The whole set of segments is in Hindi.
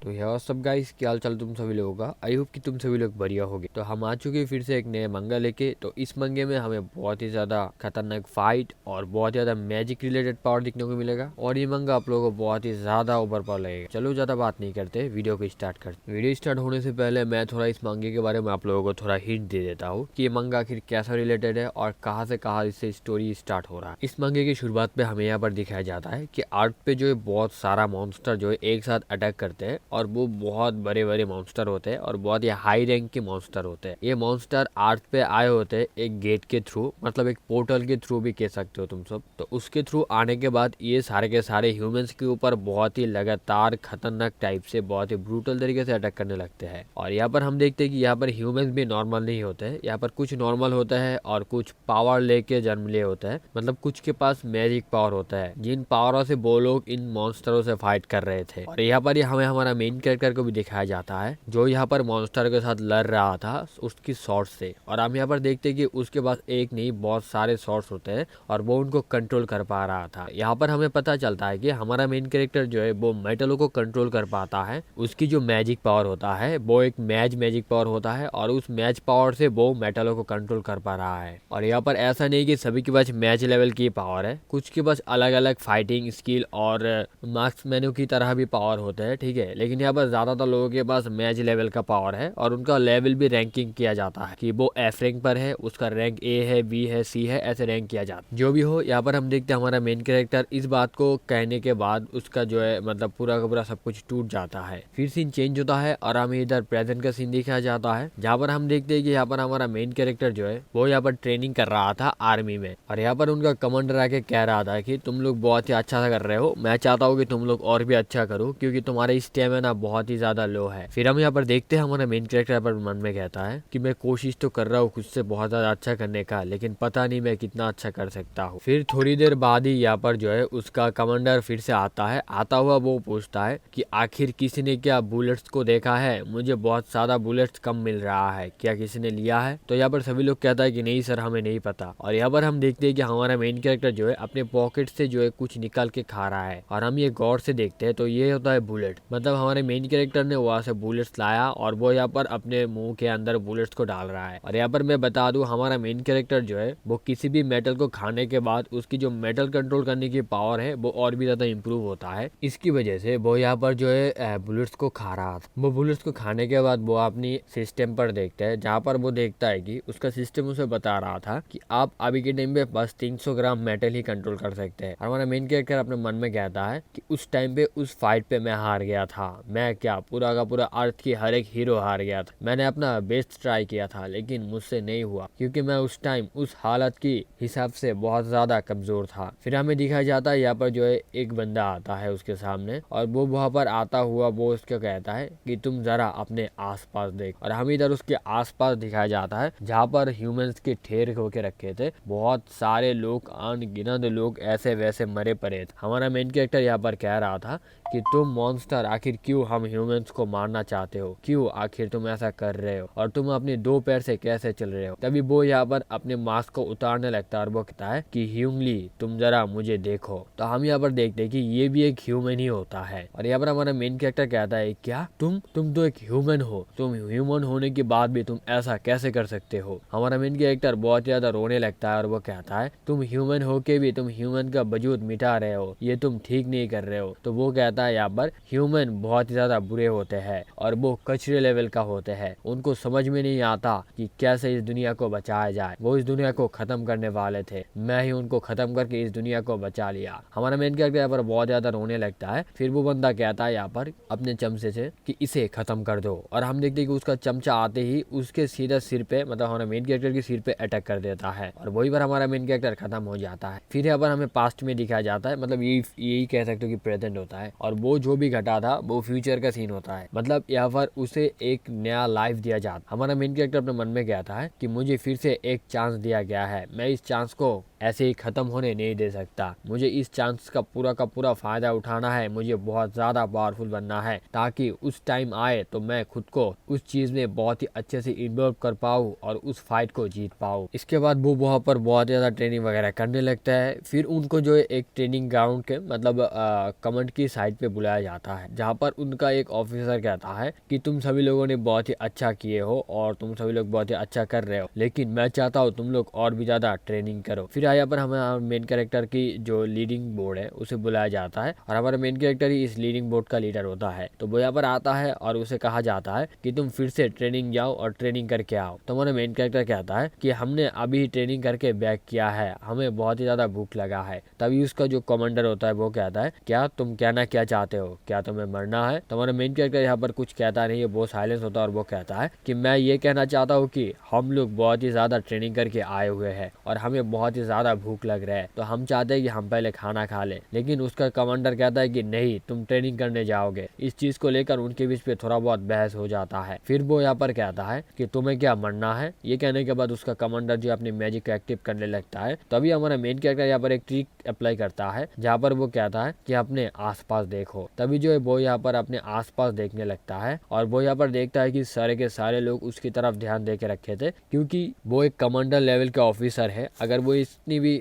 तो है सब गाइस, क्या हाल चाल तुम सभी लोगों का। आई होप कि तुम सभी लोग बढ़िया होगे। तो हम आ चुके हैं फिर से एक नए मंगा लेके। तो इस मंगे में हमें बहुत ही ज्यादा खतरनाक फाइट और बहुत ज्यादा मैजिक रिलेटेड पावर दिखने को मिलेगा और ये मंगा आप लोगों को बहुत ही ज्यादा ओवर पावर लगेगा। चलो ज्यादा बात नहीं करते, वीडियो को स्टार्ट करते। वीडियो स्टार्ट होने से पहले मैं थोड़ा इस मंगे के बारे में आप लोगों को थोड़ा हिंट दे देता हूँ कि ये मंगा आखिर कैसा रिलेटेड है और कहाँ से कहाँ इससे स्टोरी स्टार्ट हो रहा है। इस मंगे की शुरुआत पे हमें यहाँ पर दिखाया जाता है कि आर्क पे जो है बहुत सारा मॉन्स्टर जो है एक साथ अटैक करते हैं और वो बहुत बड़े बड़े मॉन्स्टर होते हैं और बहुत ही हाई रैंक के मॉन्स्टर होते हैं। ये मॉन्स्टर अर्थ पे आए होते हैं एक गेट के थ्रू, मतलब एक पोर्टल के थ्रू भी कह सकते हो तुम सब। तो उसके थ्रू आने के बाद ये सारे के सारे ह्यूमंस के ऊपर बहुत ही लगातार खतरनाक टाइप से बहुत ही ब्रूटल तरीके से अटैक करने लगते हैं। और यहाँ पर हम देखते हैं कि यहाँ पर ह्यूमंस भी नॉर्मल नहीं होते हैं। यहाँ पर कुछ नॉर्मल होता है और कुछ पावर लेके जन्म लिए होता है, मतलब कुछ के पास मैजिक पावर होता है जिन पावरों से वो लोग इन मॉन्स्टरों से फाइट कर रहे थे। और यहाँ पर हमें हमारा मेन कैरेक्टर को भी दिखाया जाता है जो यहाँ पर मॉन्स्टर के साथ लड़ रहा था उसकी शॉर्ट से। और हम यहाँ पर देखते हैं कि उसके पास एक नहीं बहुत सारे शॉर्ट्स होते हैं और वो उनको कंट्रोल कर पा रहा था। यहाँ पर हमें पता चलता है कि हमारा मेन कैरेक्टर जो है वो मेटलों को कंट्रोल कर पाता है। उसकी जो मैजिक पावर होता है वो एक मैजिक पावर होता है और उस मैच पावर से वो मेटलों को कंट्रोल कर पा रहा है। और यहाँ पर ऐसा नहीं कि सभी के पास मैच लेवल की पावर है, कुछ के पास अलग अलग फाइटिंग स्किल और मार्क्स मेन्यू की तरह भी पावर होते हैं, ठीक है। लेकिन यहाँ पर ज्यादातर लोगों के पास मैच लेवल का पावर है और उनका लेवल भी रैंकिंग किया जाता है कि वो एफ रैंक पर है, उसका रैंक ए है, बी है, सी है, ऐसे रैंक किया जाता है। जो भी हो, यहाँ पर हम देखते हैं हमारा मेन कैरेक्टर इस बात को कहने के बाद उसका जो है मतलब पूरा का पूरा सब कुछ टूट जाता है। फिर सीन चेंज होता है और हमें इधर प्रेजेंट का सीन दिखाया जाता है जहाँ पर हम देखते हैं कि यहाँ पर हमारा मेन कैरेक्टर जो है वो यहाँ पर ट्रेनिंग कर रहा था आर्मी में। और यहाँ पर उनका कमांडर आके कह रहा था कि तुम लोग बहुत ही अच्छा सा कर रहे हो, मैं चाहता हूँ कि तुम लोग और भी अच्छा करो क्योंकि तुम्हारा स्टेमिना बहुत ही ज्यादा लो है। फिर हम यहाँ पर देखते हैं हमारा मेन कैरेक्टर पर मन में कहता है कि मैं कोशिश तो कर रहा हूँ खुद से बहुत ज्यादा अच्छा करने का, लेकिन पता नहीं मैं कितना अच्छा कर सकता हूँ। फिर थोड़ी देर बाद ही यहाँ पर जो है उसका कमांडर फिर से आता है। आता हुआ वो पूछता है कि आखिर किसी ने क्या बुलेट्स को देखा है, मुझे बहुत ज्यादा बुलेट्स कम मिल रहा है, क्या किसी ने लिया है। तो यहाँ पर सभी लोग कहता है कि नहीं सर, हमें नहीं पता। और यहाँ पर हम देखते हैं कि हमारा मेन कैरेक्टर जो है अपने पॉकेट से जो है कुछ निकाल के खा रहा है और हम ये गौर से देखते हैं तो ये होता है बुलेट। मतलब हमारे मेन कैरेक्टर ने वहां से बुलेट्स लाया और वो यहाँ पर अपने मुंह के अंदर बुलेट्स को डाल रहा है। और यहाँ पर मैं बता दूं हमारा मेन कैरेक्टर जो है वो किसी भी मेटल को खाने के बाद उसकी जो मेटल कंट्रोल करने की पावर है वो और भी ज्यादा इंप्रूव होता है। इसकी वजह से वो यहाँ पर जो है बुलेट्स को खा रहा था। वो बुलेट्स को खाने के बाद वो अपनी सिस्टम पर देखता है जहाँ पर वो देखता है कि उसका सिस्टम उसे बता रहा था कि आप अभी के टाइम पे बस 300 ग्राम मेटल ही कंट्रोल कर सकते हैं। और हमारा मेन कैरेक्टर अपने मन में कहता है कि उस टाइम पे उस फाइट पे मैं हार गया था, मैं क्या पूरा का पूरा अर्थ की हर एक हीरो हार गया था। मैंने अपना बेस्ट ट्राई किया था लेकिन मुझसे नहीं हुआ क्योंकि मैं उस टाइम उस हालत की हिसाब से बहुत ज्यादा कमजोर था। फिर हमें दिखाया जाता है यहाँ पर जो है एक बंदा आता है उसके सामने और वो वहां पर आता हुआ वो उसको कहता है कि तुम जरा अपने आसपास देख। और हम इधर उसके आसपास दिखाया जाता है जहाँ पर ह्यूमंस के ढेर होके रखे थे, बहुत सारे लोग अनगिनत लोग ऐसे वैसे मरे पड़े थे। हमारा मेन कैरेक्टर यहाँ पर कह रहा था कि तुम मॉन्स्टर आखिर क्यों हम ह्यूमंस को मारना चाहते हो, क्यों आखिर तुम ऐसा कर रहे हो और तुम अपने दो पैर से कैसे चल रहे हो। तभी वो यहाँ पर अपने मास्क को उतारने लगता है और वो कहता है कि ह्यूमली तुम जरा मुझे देखो। तो हम यहाँ पर देखते हैं कि ये भी एक ह्यूमन ही होता है। और यहाँ पर हमारा मेन कैरेक्टर कहता है क्या तुम तो एक ह्यूमन हो, तुम ह्यूमन होने के बाद भी तुम ऐसा कैसे कर सकते हो। हमारा मेन कैरेक्टर बहुत ज्यादा रोने लगता है और वो कहता है तुम ह्यूमन होके भी तुम ह्यूमन का वजूद मिटा रहे हो, ये तुम ठीक नहीं कर रहे हो। तो वो कहता है यहाँ पर ह्यूमन बहुत ज्यादा बुरे होते हैं और वो कचरे लेवल का होते हैं, उनको समझ में नहीं आता कि कैसे इस दुनिया को बचाया जाए। वो इस दुनिया को खत्म करने वाले थे, मैं ही उनको खत्म करके इस दुनिया को बचा लिया। हमारा मेन कैरेक्टर यहाँ पर बहुत ज्यादा रोने लगता है। फिर वो बंदा कहता है यहाँ पर अपने चमचे से कि इसे खत्म कर दो। और हम देखते हैं कि उसका चमचा आते ही उसके सीधा सिर पे, मतलब हमारा मेन कैरेक्टर के सिर पे अटैक कर देता है और वही पर हमारा मेन कैरेक्टर खत्म हो जाता है। फिर यहाँ पर हमें पास्ट में दिखाया जाता है, मतलब यही कह सकते हो कि प्रेजेंट होता है और वो जो भी घटा था वो फ्यूचर का सीन होता है। मतलब यहाँ पर उसे एक नया लाइफ दिया जाता है। हमारा मेन कैरेक्टर अपने मन में कहता है कि मुझे फिर से एक चांस दिया गया है, मैं इस चांस को ऐसे ही खत्म होने नहीं दे सकता। मुझे इस चांस का पूरा फायदा उठाना है, मुझे बहुत ज्यादा पावरफुल बनना है ताकि उस टाइम आए तो मैं खुद को उस चीज में बहुत ही अच्छे से इन्वॉल्व कर पाऊँ और उस फाइट को जीत पाऊँ। इसके बाद वो वहाँ पर बहुत ज्यादा ट्रेनिंग वगैरह करने लगता है। फिर उनको जो है एक ट्रेनिंग ग्राउंड के मतलब कमांड की साइड पे बुलाया जाता है, जहाँ पर उनका एक ऑफिसर कहता है कि तुम सभी लोगों ने बहुत ही अच्छा किए हो और तुम सभी लोग बहुत ही अच्छा कर रहे हो, लेकिन मैं चाहता हूँ तुम लोग और भी ज्यादा ट्रेनिंग करो। फिर यहाँ पर हमें मेन कैरेक्टर की जो लीडिंग बोर्ड है उसे बुलाया जाता है और हमारा मेन कैरेक्टर ही इस लीडिंग बोर्ड का लीडर होता है। तो वो यहाँ पर आता है और उसे कहा जाता है कि तुम फिर से ट्रेनिंग जाओ और ट्रेनिंग करके आओ। तो हमारा मेन कैरेक्टर कहता है कि हमने अभी ट्रेनिंग करके बैक किया है, हमें बहुत ही ज्यादा भूख लगा है। तभी उसका जो कमांडर होता है वो कहता है क्या तुम कहना क्या चाहते हो, क्या तुम्हें मरना है? तो हमारा मेन कैरेक्टर यहाँ पर कुछ कहता नहीं है, वो साइलेंस होता है और वो कहता है कि मैं ये कहना चाहता हूँ कि हम लोग बहुत ही ज्यादा ट्रेनिंग करके आए हुए हैं और हमें बहुत ही ज्यादा भूख लग रहा है, तो हम चाहते हैं कि हम पहले खाना खा लें। लेकिन उसका कमांडर कहता है कि नहीं, तुम ट्रेनिंग करने जाओगे। इस चीज को लेकर उनके बीच पे थोड़ा बहुत बहस हो जाता है। फिर वो यहाँ पर कहता है कि तुम्हें क्या मरना है? ये कहने के बाद उसका कमांडर जो अपनी मैजिक को एक्टिव करने लगता है। तभी हमारा मेन कैरेक्टर यहाँ पर एक ट्रिक अप्लाई करता है, जहाँ पर वो कहता है कि अपने आसपास देखो। तभी जो है वो यहाँ पर अपने आसपास देखने लगता है और वो यहाँ पर देखता है कि सारे के सारे लोग उसकी तरफ ध्यान दे के रखे थे, क्योंकि वो एक कमांडर लेवल का ऑफिसर है। अगर वो इतनी भी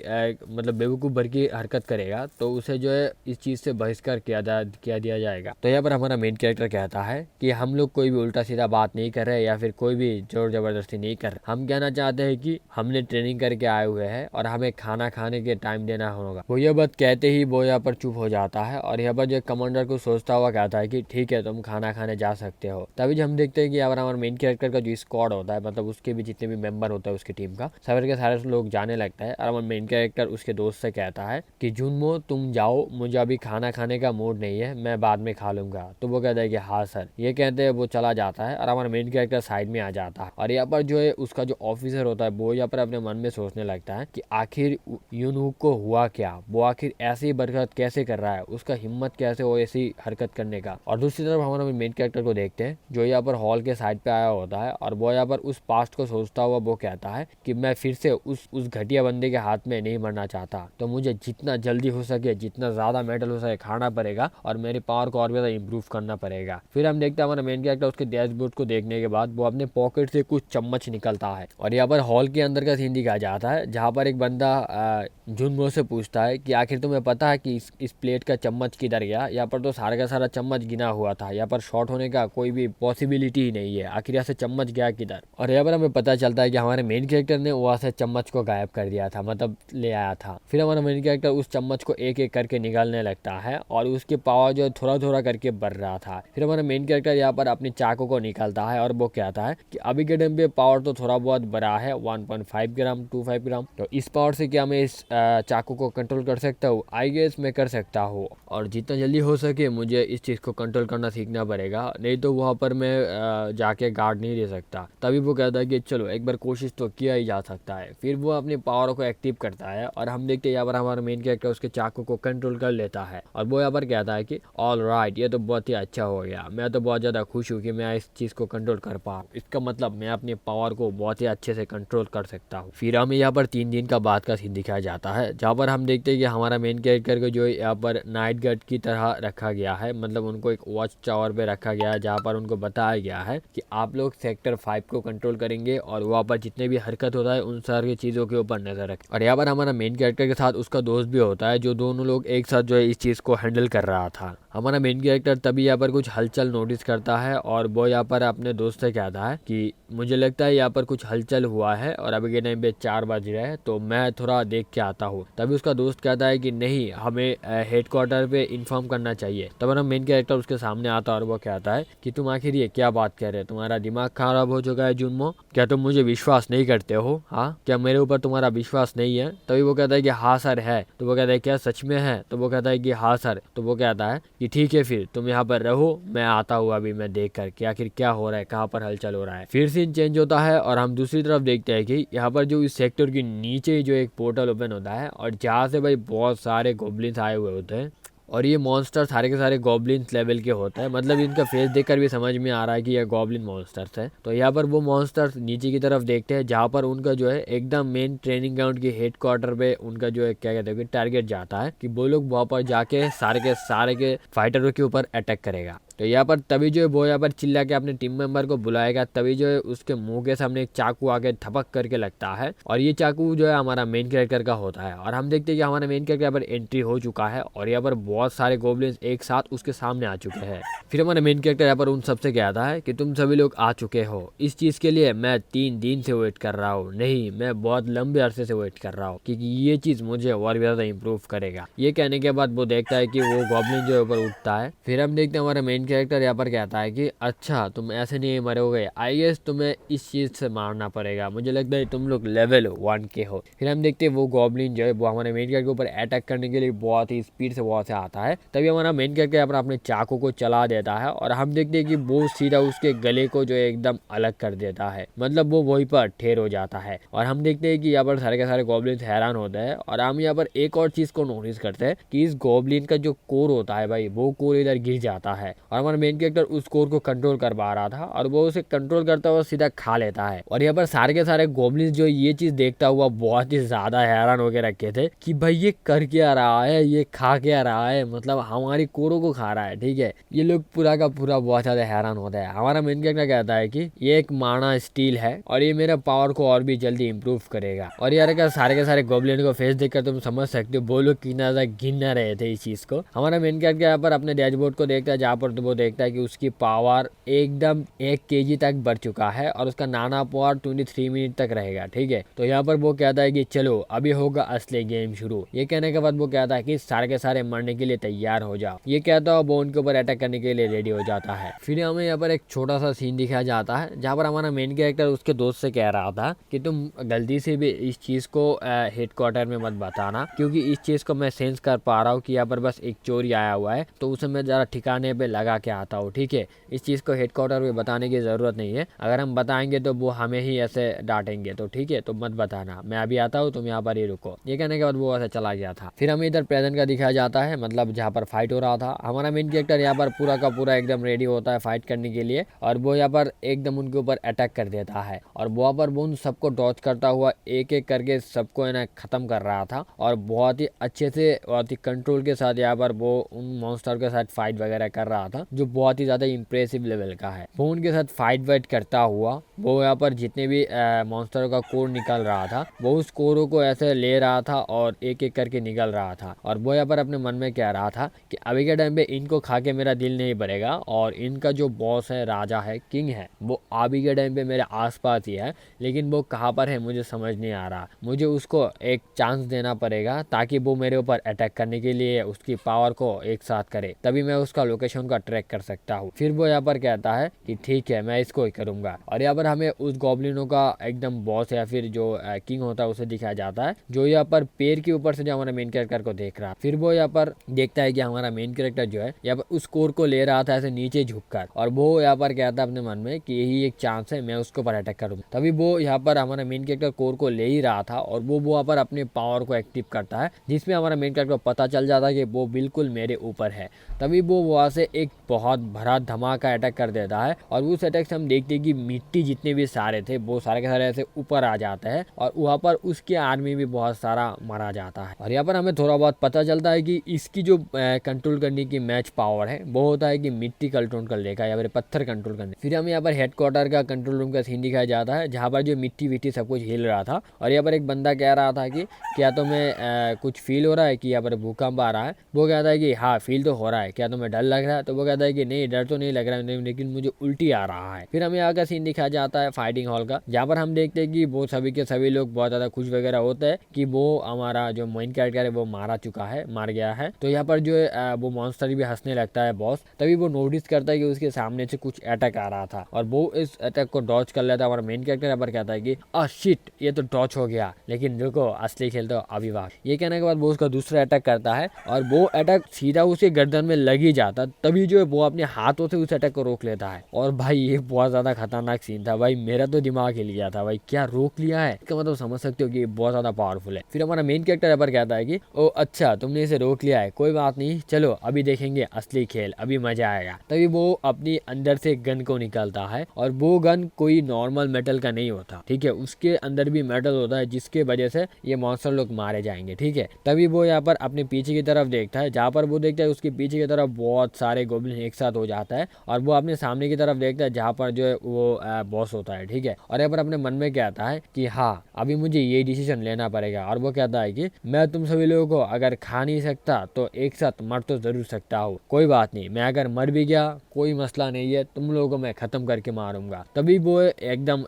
मतलब बेवकूफ भर की हरकत करेगा तो उसे जो है इस चीज से बहिष्कार किया दिया जाएगा। तो यहाँ पर हमारा मेन कैरेक्टर कहता है कि हम लोग कोई भी उल्टा सीधा बात नहीं कर रहे या फिर कोई भी जोर जबरदस्ती नहीं कर रहे। हम कहना चाहते हैं कि हमने ट्रेनिंग करके आए हुए हैं और हमें खाना खाने के टाइम देना होगा। वो ये बात कहते ही वो यहाँ पर चुप हो जाता है और यहाँ पर जो कमांडर को सोचता हुआ कहता है कि ठीक है, तुम खाना खाने जा सकते हो। तभी हम देखते हैं कि यहाँ पर हमारे मेन कैरेक्टर का जो स्क्वाड होता है, मतलब उसके भी जितने भी मेंबर होता है उसकी टीम का, सारे के सारे लोग जाने लगता है और हमारा मेन कैरेक्टर उसके दोस्त से कहता है कि जुनमो तुम जाओ, मुझे अभी खाना खाने का मूड नहीं है, मैं बाद में खा लूंगा। तो वो कहता है कि हाँ सर। ये कहते हैं वो चला जाता है और हमारा मेन कैरेक्टर साइड में आ जाता है और यहाँ पर जो है उसका जो ऑफिसर होता है वो यहाँ पर अपने मन में सोचने लगता है कि आखिर यूनहूक को हुआ क्या, वो आखिर ऐसी हरकत कैसे कर रहा है, उसका हिम्मत कैसे हो ऐसी हरकत करने का। और दूसरी तरफ हमारा मेन कैरेक्टर को देखते हैं जो यहाँ पर हॉल के साइड पे आया होता है और वो यहाँ पर उस पास्ट को सोचता हुआ वो कहता है कि मैं फिर से उस घटिया बंदे के हाथ में नहीं मरना चाहता, तो मुझे जितना जल्दी हो सके, जितना ज्यादा मेडल हो सके खाना पड़ेगा और मेरी पावर को और भी ज्यादा इम्प्रूव करना पड़ेगा। फिर हम देखते हैं हमारा मेन कैरेक्टर उसके डैशबोर्ड को देखने के बाद वो अपने पॉकेट से कुछ चम्मच निकलता है और यहाँ पर हॉल के अंदर का सीन दिखाया जाता है, जहाँ पर एक बंदा जुनमो से पूछता है कि आखिर तुम्हें पता है कि इस प्लेट का चम्मच किधर गया? यहाँ पर तो सारा का सारा चम्मच गिना हुआ था, यहाँ पर शॉर्ट होने का कोई भी पॉसिबिलिटी ही नहीं है, आखिर यहाँ से चम्मच गया किधर? और यहाँ पर हमें पता चलता है कि हमारे मेन कैरेक्टर ने वहाँ से चम्मच को गायब कर दिया था, मतलब ले आया था। फिर हमारा मेन कैरेक्टर उस चम्मच को एक एक करके निकालने लगता है और उसके पावर जो थोड़ा थोड़ा करके बढ़ रहा था। फिर हमारा मेन कैरेक्टर यहाँ पर अपनी चाकू को निकालता है और वो कहता है कि अभी के टाइम पे पावर तो थोड़ा बहुत बड़ा है, 1.5 ग्राम 25 ग्राम, तो इस पावर से क्या मैं इस चाकू को कंट्रोल कर सकता हूँ? आई गेस मैं कर सकता हूँ और जितना जल्दी हो सके मुझे इस चीज को कंट्रोल करना सीखना पड़ेगा, नहीं तो वहाँ पर मैं जाके गार्ड नहीं दे सकता। तभी वो कहता है कि चलो एक बार कोशिश तो किया ही जा सकता है। फिर वो अपनी पावर को एक्टिव करता है और हम देखते हैं यहाँ पर हमारा मेन कैरेक्टर उसके चाकू को कंट्रोल कर लेता है और वो यहाँ पर कहता है कि ऑल राइट, ये तो बहुत ही अच्छा हो गया, मैं तो बहुत ज्यादा खुश हूँ कि मैं इस चीज को कंट्रोल कर पाऊँ, इसका मतलब मैं अपनी पावर को बहुत ही अच्छे से कंट्रोल कर सकता हूँ। फिर हमें यहाँ पर 3 दिन का बाद का सीन दिखाया जाता है, जहाँ पर हम देखते हैं कि हमारा मेन कैरेक्टर को जो यहाँ पर नाइट गार्ड की तरह रखा गया है, मतलब उनको एक वॉच टावर पे रखा गया है, जहाँ पर उनको बताया गया है कि आप लोग सेक्टर 5 को कंट्रोल करेंगे और वहाँ पर जितने भी हरकत होता है उन सारी चीजों के ऊपर नजर रखें। और यहाँ पर हमारा मेन कैरेक्टर के साथ उसका दोस्त भी होता है, जो दोनों लोग एक साथ जो है इस चीज को हैंडल कर रहा था। हमारा मेन कैरेक्टर तभी यहाँ पर कुछ हलचल नोटिस करता है और वो यहाँ पर अपने दोस्त से कहता है कि मुझे लगता है यहाँ पर कुछ हलचल हुआ है और अभी के टाइम पे 4 बज रहे हैं, तो मैं थोड़ा देख के आता हूँ। तभी उसका दोस्त कहता है कि नहीं, हमें हेडक्वार्टर पे इन्फॉर्म करना चाहिए। तब हमारा मेन कैरेक्टर उसके सामने आता है और वो कहता है कि तुम आखिर ये क्या बात कर रहे हो, तुम्हारा दिमाग खराब हो चुका है जुनमो, क्या तुम मुझे विश्वास नहीं करते हो? हाँ, क्या मेरे ऊपर तुम्हारा विश्वास नहीं है? तभी वो कहता है कि हाँ सर है। तो वो कहता है क्या सच में है? तो वो कहता है कि हाँ सर। तो वो कहता है कि ठीक है, फिर तुम यहाँ पर रहो, मैं आता हूँ अभी, मैं देख कर कि आखिर क्या हो रहा है, कहाँ पर हलचल हो रहा है। फिर सीन चेंज होता है और हम दूसरी तरफ देखते हैं कि यहाँ पर जो इस सेक्टर के नीचे जो एक पोर्टल ओपन होता है और जहाँ से भाई बहुत सारे गोब्लिन्स आए हुए होते हैं और ये मॉन्स्टर सारे के सारे गॉब्लिन्स लेवल के होते हैं, मतलब इनका फेस देखकर भी समझ में आ रहा है कि ये गॉब्लिन मॉन्स्टर्स है। तो यहाँ पर वो मॉन्स्टर्स नीचे की तरफ देखते हैं जहाँ पर उनका जो है एकदम मेन ट्रेनिंग ग्राउंड की हेड क्वार्टर पे उनका जो है क्या कहते हैं टारगेट जाता है कि वो लोग वहाँ पर जाके सारे के फाइटरों के ऊपर अटैक करेगा। तो यहाँ पर तभी जो है वो यहाँ पर चिल्ला के अपने टीम मेंबर को बुलाएगा, तभी जो है उसके मुंह के सामने एक चाकू आके थपक करके लगता है और ये चाकू जो है हमारा मेन कैरेक्टर का होता है। और हम देखते हैं कि हमारा मेन कैरेक्टर यहाँ पर एंट्री हो चुका है और यहाँ पर बहुत सारे गोब्लिन्स एक साथ उसके सामने आ चुके हैं। फिर हमारा मेन कैरेक्टर यहाँ पर उन सबसे कहता है कि तुम सभी लोग आ चुके हो, इस चीज के लिए मैं 3 दिन से वेट कर रहा हूँ, नहीं मैं बहुत लंबे अरसे से वेट कर रहा हूँ क्योंकि ये चीज मुझे और भी ज्यादा इम्प्रूव करेगा। ये कहने के बाद वो देखता है कि वो गॉब्लिन जो है ऊपर उठता है। फिर हम देखते हैं हमारा मेन कैरेक्टर यहाँ पर कहता है कि अच्छा तुम ऐसे नहीं मरोगे, आई गेस तुम्हें इस चीज से मारना पड़ेगा, मुझे लगता है तुम लोग लेवल 1 के हो। फिर हम देखते हैं वो गॉब्लिन जो है वो हमारे मेन कैरेक्टर के ऊपर अटैक करने के लिए बहुत ही स्पीड से वहां से आता है। तभी हमारा मेन कैरेक्टर यहाँ पर अपने चाकू को चला देता है और हम देखते हैं कि वो सीधा उसके गले को जो है एकदम अलग कर देता है, मतलब वो वहीं पर ठेर हो जाता है। और हम देखते हैं कि यहाँ पर सारे के सारे गॉब्लिन हैरान होते हैं और हम यहाँ पर एक और चीज को नोटिस करते हैं कि इस गॉब्लिन का जो कोर होता है भाई, वो कोर इधर गिर जाता है और हमारा मेन कैरेक्टर उस कोर को कंट्रोल कर पा रहा था और वो उसे कंट्रोल करता हुआ सीधा खा लेता है। और यहाँ पर सारे के सारे गॉब्लिन्स जो ये चीज देखता हुआ बहुत ही ज्यादा हैरान होकर रखे थे कि भाई ये कर क्या रहा है, ये खा क्या रहा है, मतलब हमारी कोरों को खा रहा है। ठीक है, ये लोग पूरा का पूरा बहुत ज्यादा हैरान होता है। हमारा मेन कैरेक्टर कहता है कि ये एक माना स्टील है और ये मेरे पावर को और भी जल्दी इंप्रूव करेगा। और यार का सारे के सारे गॉब्लिन को फेस देखकर तुम समझ सकते हो वो लोग कितना ज्यादा गिन रहे थे इस चीज को। हमारा मेन कैरेक्टर यहाँ पर अपने डैशबोर्ड को देखता है जहाँ पर वो देखता है कि उसकी पावर एकदम 1 kg तक बढ़ चुका है और उसका नाना पावर 23 मिनट तक रहेगा। ठीक है, तो यहाँ पर वो कहता है कि चलो अभी होगा असली गेम शुरू। ये कहने के बाद वो कहता है कि सारे के सारे मरने के लिए तैयार हो जाओ। ये कहता है वो उनके ऊपर अटैक करने के लिए रेडी हो जाता है। फिर हमें यहाँ पर एक छोटा सा सीन दिखाया जाता है जहाँ पर हमारा मेन कैरेक्टर उसके दोस्त से कह रहा था कि तुम गलती से भी इस चीज को हेडक्वार्टर में मत बताना, क्योंकि इस चीज को मैं सेंस कर पा रहा हूँ कि यहाँ पर बस एक चोरी आया हुआ है, तो उसे मैं जरा ठिकाने पे लगा के आता हूँ। ठीक है, इस चीज को हेडक्वार्टर में बताने की जरूरत नहीं है, अगर हम बताएंगे तो वो हमें ही ऐसे डांटेंगे, तो ठीक है तो मत बताना, मैं अभी आता हूँ, तुम यहाँ पर ही रुको। ये कहने के बाद वो ऐसे चला गया था। फिर हमें इधर प्रेजेंट का दिखाया जाता है, मतलब जहाँ पर फाइट हो रहा था। हमारा मेन कैरेक्टर यहाँ पर पूरा का पूरा एकदम रेडी होता है फाइट करने के लिए और वो यहाँ पर एकदम उनके ऊपर अटैक कर देता है और वहाँ पर वो उन सबको डॉच करता हुआ एक एक करके सबको ना खत्म कर रहा था और बहुत ही अच्छे से बहुत ही कंट्रोल के साथ यहाँ पर वो उन मॉन्स्टर के साथ फाइट वगैरह कर रहा था, जो बहुत ही ज्यादा इंप्रेसिव लेवल का है। वो उनके साथ फाइट वाइट करता हुआ वो यहाँ पर जितने भी मॉन्स्टर का कोर निकल रहा था वो उस कोरों को ऐसे ले रहा था और एक एक करके निकल रहा था। और वो यहाँ पर अपने मन में कह रहा था कि अभी के टाइम पे इनको खा के मेरा दिल नहीं भरेगा और इनका जो बॉस है, राजा है, किंग है, वो अभी के टाइम पे मेरे आसपास ही है, लेकिन वो कहाँ पर है मुझे समझ नहीं आ रहा। मुझे उसको एक चांस देना पड़ेगा ताकि वो मेरे ऊपर अटैक करने के लिए उसकी पावर को एक साथ करे, तभी मैं उसका लोकेशन का ट्रैक कर सकता हूँ। फिर वो यहाँ पर कहता है कि ठीक है मैं इसको ही करूंगा। और यहाँ पर हमें उस गॉब्लिनों का एकदम बॉस या फिर जो किंग होता है उसे दिखाया जाता है, जो यहाँ पर पेड़ के ऊपर से जो हमारे मेन कैरेक्टर को देख रहा है। फिर वो यहाँ पर देखता है कि हमारा मेन कैरेक्टर जो है यहाँ पर उस कोर को ले रहा था ऐसे नीचे झुककर, और वो यहाँ पर कहता है अपने मन में कि यही एक चांस है, मैं उसके ऊपर अटैक करूँ। तभी वो यहाँ पर हमारा मेन कैरेक्टर कोर को ले ही रहा था और वो वहाँ पर अपने पावर को एक्टिव करता है, जिसमें हमारा मेन कैरेक्टर को पता चल जाता है कि वो बिल्कुल मेरे ऊपर है। तभी वो वहाँ से एक बहुत भरा धमाका अटैक कर देता है और उस अटैक से हम देखते हैं कि मिट्टी जितने भी सारे थे वो सारे के सारे ऐसे ऊपर आ जाते हैं और वहाँ पर उसकी आर्मी भी बहुत सारा मारा जाता है। और यहाँ पर हमें थोड़ा बहुत पता चलता है कि इसकी जो कंट्रोल करने की मैच पावर है वो होता है कि मिट्टी कंट्रोल कर लेगा या फिर पत्थर कंट्रोल करने। फिर हमें यहाँ पर हेडक्वार्टर का कंट्रोल रूम का सीन दिखाया जाता है जहाँ पर जो मिट्टी विट्टी सब कुछ हिल रहा था और यहाँ पर एक बंदा कह रहा था कि क्या तुम्हें कुछ फील हो रहा है कि यहाँ पर भूकंप आ रहा है। वो कहता है कि हाँ फील तो हो रहा है, क्या तुम्हें डर लग रहा है। तो वो कहता है कि नहीं डर तो नहीं लग रहा है लेकिन मुझे उल्टी आ रहा है। फिर हमें यहाँ का सीन दिखाया जाता है फाइटिंग हॉल का, जहाँ पर हम देखते हैं कि वो सभी के सभी लोग बहुत ज्यादा खुश वगैरह होते हैं कि वो हमारा जो मेन कैरेक्टर है वो मार गया है। तो यहाँ पर जो है वो मॉन्स्टर भी हंसने लगता है बॉस। तभी वो नोटिस करता है कि उसके सामने से कुछ अटैक आ रहा था और वो इस अटैक को डॉच कर लेता है। हमारा मेन कैरेक्टर यहाँ पर कहता है कि शिट ये तो डॉच हो गया, लेकिन रुको असली खेल तो अभी बाकी। ये कहने के बाद वो उसका दूसरा अटैक करता है और वो अटैक सीधा उसके गर्दन में लग ही जाता। तभी जो है वो अपने हाथों से उस अटैक को रोक लेता है। और भाई ये बहुत ज्यादा खतरनाक सीन था भाई, मेरा तो दिमाग हिल गया था भाई, क्या रोक लिया है, इसका मतलब समझ सकते हो कि ये बहुत ज्यादा पावरफुल है। फिर हमारा मेन कैरेक्टर यहाँ पर कहता है कि ओ अच्छा तुमने इसे रोक लिया है, कोई बात नहीं, चलो अभी देखेंगे असली खेल, अभी मजा आएगा। तभी वो अपनी अंदर से गन को निकालता है और वो गन कोई नॉर्मल मेटल का नहीं होता, ठीक है, उसके अंदर भी मेटल होता है जिसके वजह से ये मॉन्स्टर लोग मारे जाएंगे, ठीक है। तभी वो यहाँ पर अपने पीछे की तरफ देखता है, जहाँ पर वो देखता है उसके पीछे की तरफ बहुत सारे गोब्लिन एक साथ हो जाता है, और वो अपने सामने की तरफ देखता है जहाँ पर जो है वो बॉस होता है, ठीक है। और यहाँ पर अपने मन में कहता है कि हाँ अभी मुझे ये डिसीजन लेना पड़ेगा। और वो कहता है कि मैं तुम सभी लोगों को अगर खा नहीं सकता तो एक साथ मर तो जरूर सकता हूँ, कोई बात नहीं, मैं अगर मर भी गया कोई मसला नहीं है, तुम लोगों को मैं खत्म करके मारूंगा। तभी वो एकदम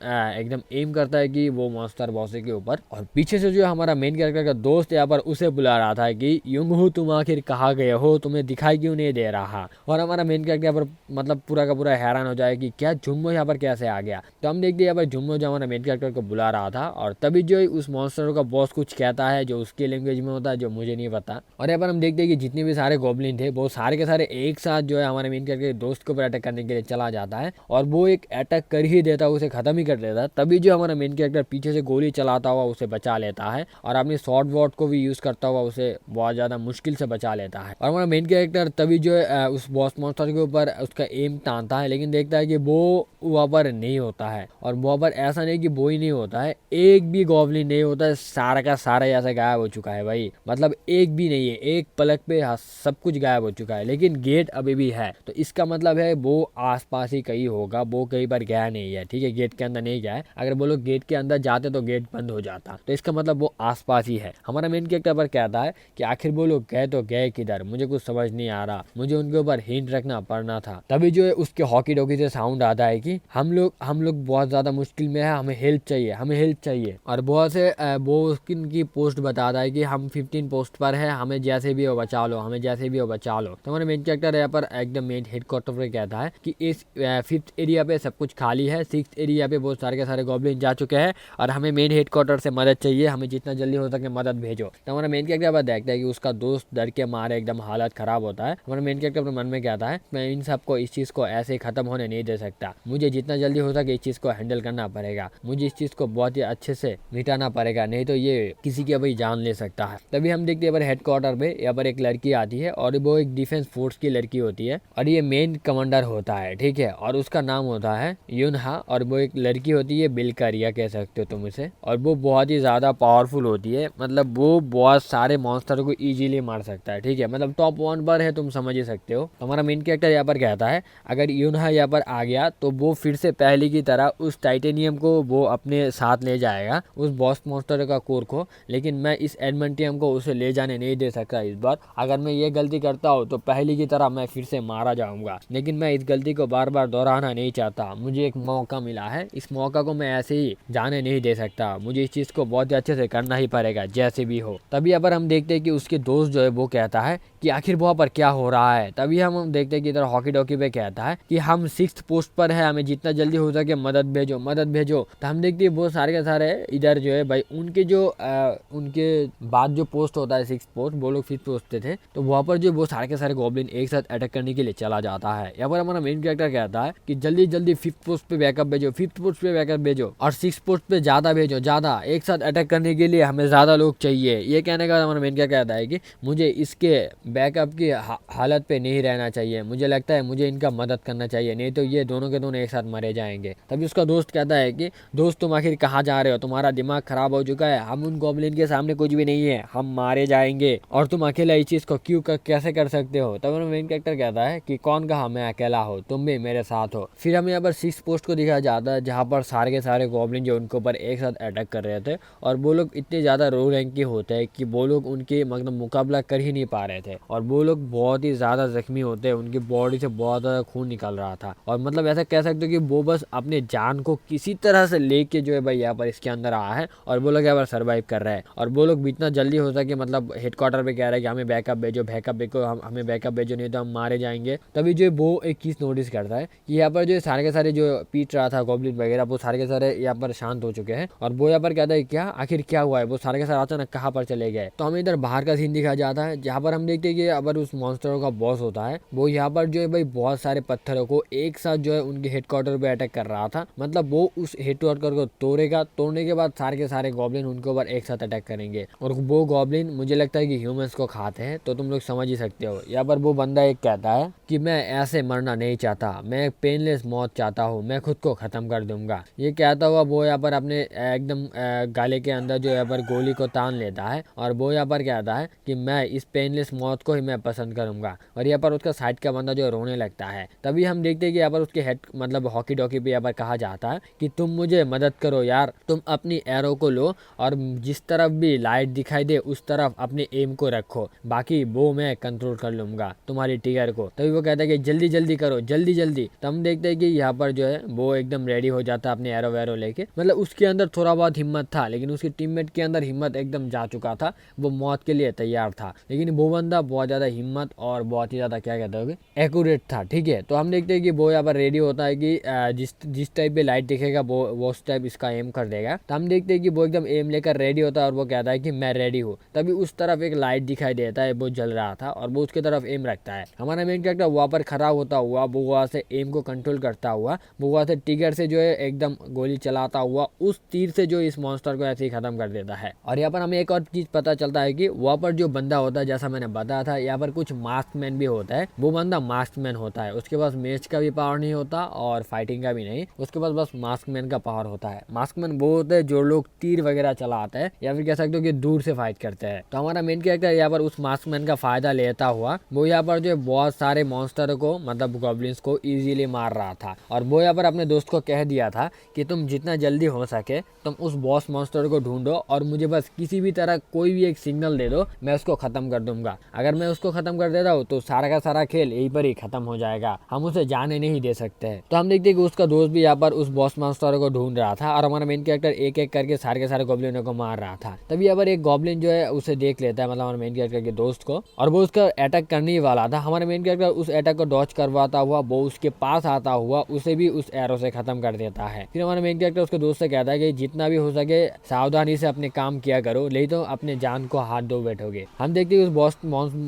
एम करता है कि वो मॉन्स्टर बॉस के ऊपर, और पीछे से जो हमारा मेन कैरेक्टर का दोस्त यहाँ पर उसे बुला रहा था कि युंगहू तुम आखिर कहाँ गए हो, तुम्हें दिखाई क्यों नहीं दे रहा। और हमारा मेन कैरेक्टर यहाँ पर मतलब पूरा का पूरा हैरान हो जाए कि क्या जुम्मो यहाँ पर कैसे आ गया। तो हम देखते हैं यहाँ पर जुम्मो जो हमारा मेन कैरेक्टर को बुला रहा था, और तभी जो उस मॉन्स्टर का बॉस कुछ कहता है जो उसके लैंग्वेज में होता है जो मुझे नहीं पता। और यहाँ पर हम देखते हैं कि जितने भी सारे गोब्लिन थे वो सारे के सारे एक साथ जो है हमारे मेन कैरेक्टर के दोस्त के ऊपर अटैक करने के लिए चला जाता है, और वो एक अटैक कर ही देता है, उसे खत्म ही कर देता है। तभी जो हमारा मेन कैरेक्टर पीछे से गोली चलाता हुआ उसे बचा लेता है, और अपनी शॉर्ट वॉट को भी यूज करता हुआ उसे बहुत ज्यादा मुश्किल से बचा लेता है। और हमारा मेन कैरेक्टर तभी जो है उस बॉस मॉन्स्टर के ऊपर उसका एम तानता है, लेकिन देखता है कि वो वहाँ पर नहीं होता है। और वहाँ पर ऐसा नहीं कि वो ही नहीं होता है, एक भी गॉब्लिन नहीं होता है, सारा का सारा ऐसा गायब हो चुका है भाई, मतलब एक भी नहीं है, एक पलक पे सब कुछ गायब हो चुका है, लेकिन गेट अभी भी है। तो इसका मतलब है वो आसपास ही कहीं होगा, वो कहीं पर गया नहीं है, ठीक है, गेट के अंदर नहीं गया है। अगर वो लोग गेट के अंदर जाते तो गेट बंद हो जाता, तो इसका मतलब वो आसपास ही है। हमारा मेन कैरेक्टर पर कहता है कि आखिर वो लोग गए तो गए किधर, मुझे कुछ समझ नहीं आ रहा, मुझे उनके ऊपर हिंट रखना पड़ना था। तभी जो है उसके हॉकी डॉकी से साउंड आता है कि हम लोग बहुत ज्यादा मुश्किल में है, हमें हेल्प चाहिए, हमें हेल्प चाहिए। और बहुत से वो उनकी पोस्ट बताता है कि हम 15 पोस्ट पर है, हमें जैसे भी हो बचा लो, हमें जैसे भी हो बचा लो। तो हमारे मेन कैरेक्टर यहाँ पर एकदम मेन हेडक्वार्टर पे कहता है कि इस 5th एरिया पे सब कुछ खाली है, 6th एरिया पे बहुत सारे के सारे गॉब्लिन जा चुके हैं, और हमें मेन हेडक्वार्टर से मदद चाहिए, हमें जितना जल्दी हो सके मदद भेजो। तो हमारा मेन कैरेक्टर पर देखता है कि उसका दोस्त डर के मारे एकदम हालत खराब होता है। हमारा मेन कैरेक्टर अपने मन में कहता है मैं इन सबको इस चीज को ऐसे ही खत्म होने नहीं दे सकता, मुझे जितना जल्दी हो सके इस चीज को हैंडल करना पड़ेगा, मुझे इस चीज को बहुत ही अच्छे से मिटाना पड़ेगा, नहीं तो ये किसी की अभी जान ले सकता है। तभी हम देखते हैं हेडक्वार्टर पे यहाँ पर एक लड़की आती है, और वो एक डिफेंस फोर्स की लड़की होती है, और ये मेन कमांडर होता है, ठीक है, और उसका नाम होता है युनहा। और वो एक लड़की होती है बिलकारिया कह सकते हो तुम इसे, और वो बहुत ही ज्यादा पावरफुल होती है, मतलब वो बहुत सारे मॉन्स्टर को इजीली मार सकता है, ठीक है, मतलब टॉप 1 पर है, तुम समझ ही सकते हो। हमारा मेन कैरेक्टर यहाँ पर कहता है अगर युनहा यहाँ पर आ गया तो वो फिर से पहले की तरह उस टाइटेनियम को वो अपने साथ ले जाएगा, उस बॉस मॉन्स्टर का कोर को, लेकिन मैं इस एडमंटियम को उसे ले जाने नहीं दे सकता इस बार। अगर मैं ये गलती करता हूँ तो पहले की तरह मैं फिर से मारा जाऊंगा, लेकिन मैं इस गलती को बार बार दोहराना नहीं चाहता, मुझे एक मौका मिला है, इस मौका को मैं ऐसे ही जाने नहीं दे सकता, मुझे इस चीज को बहुत ही अच्छे से करना ही पड़ेगा जैसे भी हो। तभी यहाँ पर हम देखते हैं कि उसके दोस्त जो है वो कहता है कि आखिर वहाँ पर क्या हो रहा है। तभी हम देखते हैं कि इधर हॉकी डॉकी पे कहता है कि हम 6th पोस्ट पर है, हमें जितना जल्दी हो सके मदद भेजो, मदद भेजो। तो हम देखते हैं वो सारे के सारे इधर जो है भाई उनके जो उनके बाद जो पोस्ट होता है 6th पोस्ट, वो लोग 5th पोस्ट पे थे, तो वहाँ पर जो वो सारे के सारे गॉब्लिन एक साथ अटैक करने के लिए चला जाता है। यहाँ पर हमारा मेन कैरेक्टर कहता है कि जल्दी जल्दी 5th पोस्ट पे बैकअप भेजो, 5th पोस्ट पे बैकअप भेजो, और 6th पोस्ट पे ज्यादा भेजो, ज्यादा एक साथ अटैक करने के लिए हमें ज्यादा लोग चाहिए। ये कहने का हमारा मेन कैरेक्टर कहता है कि मुझे इसके बैकअप की हालत पे नहीं रहना चाहिए, मुझे लगता है मुझे इनका मदद करना चाहिए, नहीं तो ये दोनों के दोनों एक साथ मरे जाएंगे। तभी उसका दोस्त कहता है कि दोस्त तुम आखिर कहाँ जा रहे हो, तुम्हारा दिमाग खराब हो चुका है, हम उन गॉब्लिन के सामने कुछ भी नहीं है, हम मारे जाएंगे, और तुम अकेला इस चीज को कैसे कर सकते हो। तब मेन कैरेक्टर कहता है कि कौन कहा मैं अकेला हो, तुम भी मेरे साथ हो। फिर हमें यहाँ पर 6th पोस्ट को दिखाया जाता है जहाँ पर सारे के सारे गॉब्लिन जो उनके ऊपर एक साथ अटैक कर रहे थे, और वो लोग इतने ज्यादा लो रैंक के होते हैं कि वो लोग उनके मतलब मुकाबला कर ही नहीं पा रहे थे, और वो लोग बहुत ही ज्यादा जख्मी होते हैं, उनकी बॉडी से बहुत ज्यादा खून निकल रहा था, और मतलब ऐसा कह सकते हो कि वो बस अपने जान को किसी तरह से लेके जो है भाई यहाँ पर इसके अंदर आया है, और वो लोग यहाँ पर सर्वाइव कर रहे हैं। और वो लोग जितना जल्दी हो सके मतलब हेडक्वार्टर पे कह रहे हैं कि हमें बैकअप भेजो, हमें बैकअप भेजो, नहीं तो हम मारे जाएंगे। तभी जो वो एक चीज नोटिस करता है कि यहाँ पर जो सारे के सारे जो पीट रहा था गॉब्लिन वगैरह, वो सारे के सारे यहाँ पर शांत हो चुके हैं, और वो यहाँ पर कहता है क्या आखिर क्या हुआ है, वो सारे के सारे अचानक कहाँ पर चले गए। तो हमें इधर बाहर का सीन दिखाया जाता है जहाँ पर हम देखते हैं कि अगर उस मॉन्स्टर का बॉस होता है वो वो यहाँ पर जो है भाई बहुत सारे पत्थरों को एक साथ जो है उनके हेडक्वार्टर पे अटैक कर रहा था। मतलब वो उस हेडक्वार्टर को तोड़ेगा, तोड़ने के बाद सारे के सारे गॉब्लिन उनके ऊपर एक साथ अटैक करेंगे और वो गॉब्लिन मुझे लगता है कि ह्यूमंस को खाते हैं। तो तुम लोग समझ ही सकते हो। यहाँ पर वो बंदा एक कहता है कि मैं ऐसे मरना नहीं चाहता, मैं एक पेनलेस मौत चाहता हूँ, मैं खुद को खत्म कर दूंगा। ये कहता हुआ वो यहाँ पर अपने एकदम गाले के अंदर जो यहाँ पर गोली को तान लेता है और वो यहाँ पर कहता है कि मैं इस पेनलेस मौत को ही मैं पसंद करूंगा। और यहाँ पर उसका साइड का बंदा जो रोने लगता है। तभी हम देखते हैं कि यहाँ पर उसके हेड मतलब हॉकी डॉकी पे यहाँ पर कहा जाता है कि तुम मुझे मदद करो यार, तुम अपनी एरो को लो और जिस तरफ भी लाइट दिखाई दे उस तरफ अपने एम को रखो, बाकी वो मैं कंट्रोल कर लूंगा तुम्हारी टिगर को। तभी वो कहता है कि जल्दी जल्दी करो, जल्दी जल्दी। तो हम देखते हैं कि यहाँ पर जो है वो एकदम रेडी हो जाता है अपने एरो वैरो लेके। मतलब उसके अंदर थोड़ा बहुत हिम्मत था, लेकिन उसके टीममेट के अंदर हिम्मत एकदम जा चुका था, वो मौत के लिए तैयार था। लेकिन वो बंदा बहुत ज्यादा हिम्मत और बहुत ही ज्यादा क्या कहते हो एक्यूरेट था। ठीक है, तो हम देखते हैं कि वो यहाँ पर रेडी होता है कि जिस टाइप पे लाइट दिखेगा वो उस टाइप इसका एम कर देगा। तो हम देखते हैं कि वो एकदम एम लेकर रेडी होता है और वो कहता है कि मैं रेडी हूँ। तभी उस तरफ एक लाइट दिखाई देता है, वो जल रहा था और वो उसके तरफ एम रखता है। हमारा मेन कैरेक्टर वहाँ पर खड़ा होता हुआ वो वहाँ से एम को कंट्रोल करता हुआ वो वहाँ से टिगर से जो है एकदम गोली चलाता हुआ उस तीर से जो इस मॉन्स्टर को ऐसे ही खत्म कर देता है। और यहाँ पर हमें एक और चीज पता चलता है कि वहाँ पर जो बंदा होता है, जैसा मैंने बताया था, यहाँ पर कुछ मास्क मैन भी होता है। वो बंदा मास्क मैन होता है, उसके पास मैच का भी पावर नहीं होता और फाइटिंग का भी नहीं, उसके पास बस मास्क मैन का पावर होता है। मास्क मैन वो होते हैं जो लोग तीर वगैरह चलाते हैं या फिर कह सकते हो कि दूर से फाइट करते हैं। तो हमारा मेन कैरेक्टर यहाँ पर उस मास्क मैन का फायदा लेता हुआ वो यहाँ पर जो बहुत सारे मॉन्स्टर को मतलब गॉब्लिन्स को इजीली मार रहा था। और वो यहाँ पर अपने दोस्त को कह दिया था कि तुम जितना जल्दी हो सके तुम उस बॉस मॉन्स्टर को ढूंढो और मुझे बस किसी भी तरह कोई भी एक सिग्नल दे दो, मैं उसको खत्म कर दूंगा। अगर मैं उसको खत्म कर देता हूँ तो सारा का सारा खेल यहीं पर ही खत्म हो जाएगा, हम उसे जाने नहीं दे सकते हैं। तो हम देखते हैं कि उसका दोस्त भी यहाँ पर उस बॉस मॉन्स्टर को ढूंढ रहा था और हमारा मेन कैरेक्टर एक एक करके सारे के सारे गॉब्लिनों को मार रहा था। तभी यहाँ पर एक गॉब्लिन जो है उसे देख लेता है, मतलब हमारे मेन कैरेक्टर के दोस्त को, और वो उसका अटैक करने ही वाला था। हमारे मेन कैरेक्टर उस अटैक को डॉच करवाता हुआ वो उसके पास आता हुआ उसे भी उस एरो से खत्म कर देता है। फिर हमारा मेन कैरेक्टर उसके दोस्त से कहता है कि जितना भी हो सके सावधानी से अपने काम किया करो, नहीं तो अपने जान को हाथ धो बैठोगे। हम देखते हैं उस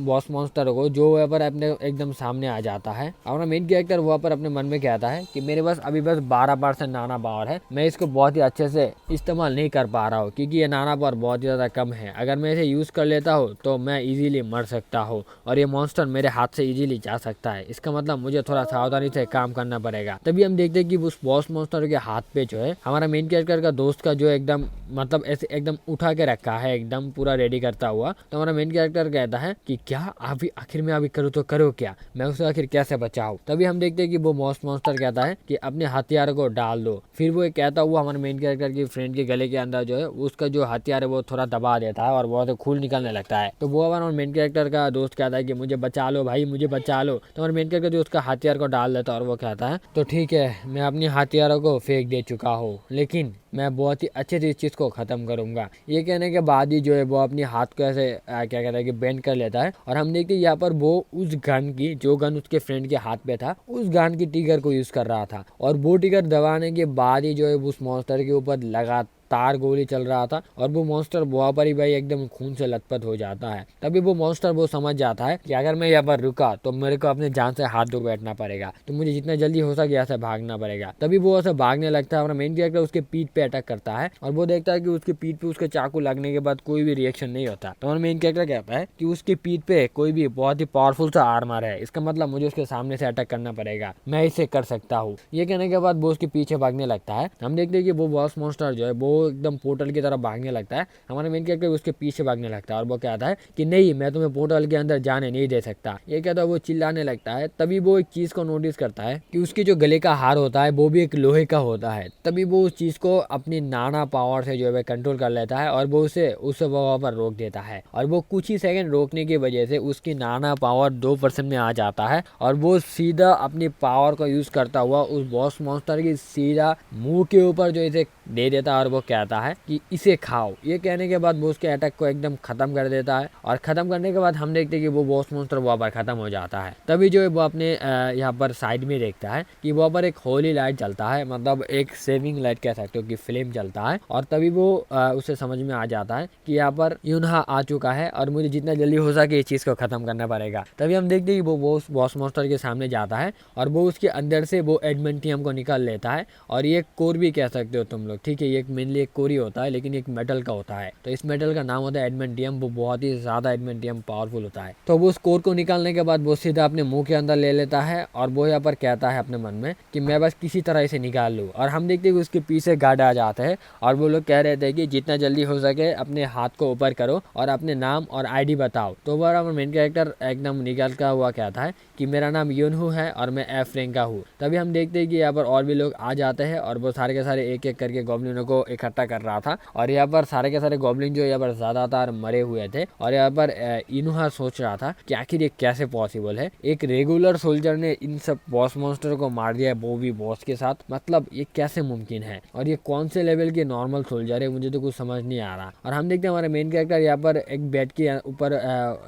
बॉस मॉन्स्टर को जो वहाँ पर अपने एकदम सामने आ जाता है। हमारा मेन कैरेक्टर वहाँ पर अपने मन में कहता है कि मेरे पास अभी बस 12% नाना पावर है, मैं इसको बहुत ही अच्छे से इस्तेमाल नहीं कर पा रहा हूँ क्योंकि ये नाना पावर बहुत ज़्यादा कम है। अगर मैं इसे यूज़ कर लेता हूँ तो मैं इजीली मर सकता हूँ और ये मॉन्स्टर मेरे हाथ से इजीली जा सकता है। इसका मतलब मुझे थोड़ा सावधानी से काम करना पड़ेगा। तभी हम देखते हैं कि उस बॉस मॉन्स्टर के हाथ पे जो है हमारा मेन कैरेक्टर का दोस्त का जो एकदम मतलब ऐसे एकदम उठा के रखा है, एकदम पूरा रेडी करता हुआ। तो हमारा मेन कैरेक्टर कहता है कि क्या अभी आखिर में अभी करूँ तो करो क्या, मैं उसे आखिर कैसे बचाऊं। तभी हम देखते हैं कि वो मॉन्स्टर कहता है कि अपने हथियार को डाल दो। फिर वो कहता हुआ हमारे मेन कैरेक्टर की फ्रेंड के गले के अंदर जो है उसका जो हथियार है वो थोड़ा दबा देता है और बहुत खून निकलने लगता है। तो वो हमारा मेन कैरेक्टर का दोस्त कहता है कि मुझे बचा लो भाई, मुझे बचा लो। तो हमारे मेन कैरेक्टर जो उसका हथियार को डाल देता है और वो कहता है तो ठीक है, मैं अपने हथियारों को फेंक दे चुका हूँ, लेकिन मैं बहुत ही अच्छे से इस चीज़ को ख़त्म करूंगा। ये कहने के बाद ही जो है वो अपनी हाथ को ऐसे क्या कहता है कि बेंड कर लेता है और हम देखते हैं यहाँ पर वो उस गन की जो गन उसके फ्रेंड के हाथ पे था उस गन की टिगर को यूज़ कर रहा था और वो टिगर दबाने के बाद ही जो है उस मॉन्स्टर के ऊपर लगातार गोली चल रहा था और वो मॉन्स्टर वहाँ पर ही भाई एकदम खून से लथपथ हो जाता है। तभी वो मॉन्स्टर वो समझ जाता है कि अगर मैं यहाँ पर रुका तो मेरे को अपने जान से हाथ धो बैठना पड़ेगा, तो मुझे जितना जल्दी हो सके यहाँ से भागना पड़ेगा। तभी वो ऐसे भागने लगता है। हमारा मेन कैरेक्टर उसके पीठ पे अटैक करता है और वो देखता है कि उसके पीठ पे उसके चाकू लगने के बाद कोई भी रिएक्शन नहीं होता। तो हमारा मेन कैरेक्टर कहता है कि उसके पीठ पे कोई भी बहुत ही पावरफुल सा आर्मर है, इसका मतलब मुझे उसके सामने से अटैक करना पड़ेगा, मैं इसे कर सकता हूँ। ये कहने के बाद वो उसके पीछे भागने लगता है। हम देखते हैं कि वो बॉस मॉन्स्टर जो है वो एकदम पोर्टल की तरफ भागने लगता है। हमारा मेन कैरेक्टर उसके पीछे भागने लगता है और वो कहता है कि नहीं, मैं तुम्हें पोर्टल के अंदर जाने नहीं दे सकता। ये कहता है वो चिल्लाने लगता है। तभी वो एक चीज को नोटिस करता है कि उसके जो गले का हार होता है वो भी एक लोहे का होता है। तभी वो उस चीज को अपनी नाना पावर से जो है कंट्रोल कर लेता है और वो उसे वहाँ पर रोक देता है और वो कुछ ही सेकंड रोकने की वजह से उसकी नाना पावर 2% में आ जाता है और वो सीधा अपनी पावर को यूज करता हुआ उस बॉस मॉन्स्टर की सीधा मुंह के ऊपर जो इसे दे देता है और वो कहता है कि इसे खाओ। ये कहने के बाद वो उसके अटैक को एकदम खत्म कर देता है और खत्म करने के बाद हम देखते हैं कि वो बॉस मॉन्स्टर वहाँ पर खत्म हो जाता है। तभी जो है वो अपने यहाँ पर साइड में देखता है कि वहाँ पर एक होली लाइट जलता है, मतलब एक सेविंग लाइट कह सकते हो कि फ्लेम जलता है। और तभी वो उसे समझ में आ जाता है कि यहाँ पर यूनहा आ चुका है और मुझे जितना जल्दी हो सके इस चीज को खत्म करना पड़ेगा। तभी हम देखते हैं कि वो बॉस मॉन्स्टर के सामने जाता है और वो उसके अंदर से वो एडमेंटियम को निकाल लेता है। और ये कोर भी कह सकते हो तुम लोग, ठीक है। ये मेनली एक कोर ही होता है लेकिन एक मेटल का होता है, तो इस मेटल का नाम होता है एडमेंटियम। वो बहुत ही ज्यादा एडमेंटियम पावरफुल होता है। तो वो उस कोर को निकालने के बाद वो सीधा अपने मुंह के अंदर ले लेता है और वो यहाँ पर कहता है अपने मन में कि मैं बस किसी तरह इसे निकाल लूँ। और हम देखते हैं कि उसके पीछे गार्ड आ जाते हैं और वो लोग कह रहे थे कि जितना जल्दी हो सके अपने हाथ को ऊपर करो और अपने नाम और आईडी बताओ। तो वो हमारा मेन कैरेक्टर एकदम निकल का हुआ कहता है कि मेरा नाम यूनहू है और मैं एफ रैंक का हूँ। तभी हम देखते हैं कि यहाँ पर और भी लोग आ जाते हैं और वो सारे के सारे एक एक करके गॉब्लिनों को इकट्ठा कर रहा था। और यहाँ पर सारे के सारे गॉब्लिन जो यहाँ पर ज्यादातर मरे हुए थे और यहाँ पर इनुहा सोच रहा था कि आखिर ये कैसे पॉसिबल है, एक रेगुलर सोल्जर ने इन सब बॉस मॉन्स्टर को मार दिया है, वो भी बॉस के साथ। मतलब ये कैसे मुमकिन है और ये कौन से लेवल के नॉर्मल सोल्जर है, मुझे तो कुछ समझ नहीं आ रहा। और हम देखते हैं हमारे मेन कैरेक्टर यहाँ पर एक बेड के ऊपर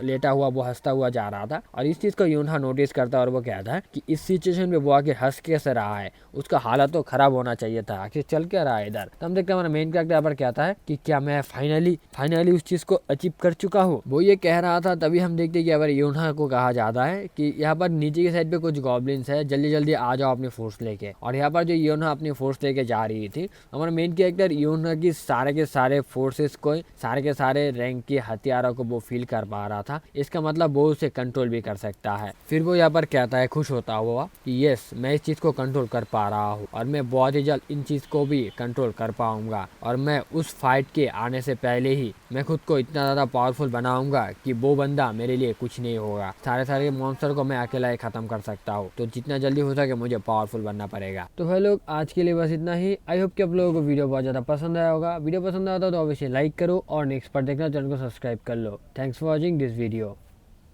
लेटा हुआ वो हंसता हुआ जा रहा था और इस चीज को यूनहा नोटिस करता है और वो कहता है कि इस सिचुएशन में वो आगे हंस कैसे रहा है, उसका हालत तो खराब होना चाहिए था, आखिर चल क्या रहा है इधर। तो हम देखते हैं हमारा मेन कैरेक्टर यहाँ पर कहता है कि क्या मैं फाइनली उस चीज को अचीव कर चुका हूँ, वो ये कह रहा था। तभी हम देखते हैं कि यहाँ पर यूनहा को कहा जाता है कि यहाँ पर नीचे की साइड पे कुछ गॉब्लिन्स है, जल्दी जल्दी आ जाओ अपनी फोर्स लेके। और यहाँ पर जो यूनहा अपनी फोर्स लेके जा रही थी, हमारा मेन कैरेक्टर यूनहा की सारे के सारे फोर्सेस को, सारे के सारे रैंक के हथियारों को वो फील कर पा रहा था। इसका मतलब वो उसे कंट्रोल भी कर सकता है। फिर वो यहाँ पर कहता है खुश होता हुआ कि यस, मैं इस चीज को कंट्रोल कर पा रहा हूँ और मैं बहुत ही जल्द इन चीज को भी कंट्रोल कर पाऊंगा और मैं उस फाइट के आने से पहले ही मैं खुद को इतना ज्यादा पावरफुल बनाऊंगा कि वो बंदा मेरे लिए कुछ नहीं होगा। सारे मॉन्स्टर को मैं अकेला ही खत्म कर सकता हूँ, तो जितना जल्दी हो सके मुझे पावरफुल बनना पड़ेगा। तो भाई लोग आज के लिए बस इतना ही। आई होप कि आप लोगों को वीडियो बहुत ज्यादा पसंद आया होगा। वीडियो पसंद आता तो ऑब्वियसली लाइक करो और नेक्स्ट पर देखना चैनल को सब्सक्राइब कर लो। Thanks for watching this video.